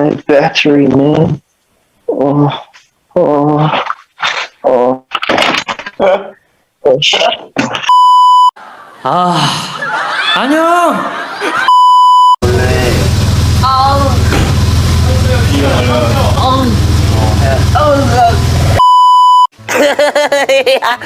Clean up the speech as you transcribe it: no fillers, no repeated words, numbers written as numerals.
my battery, man. Oh, oh, oh. Oh, shit. 안녕. 야,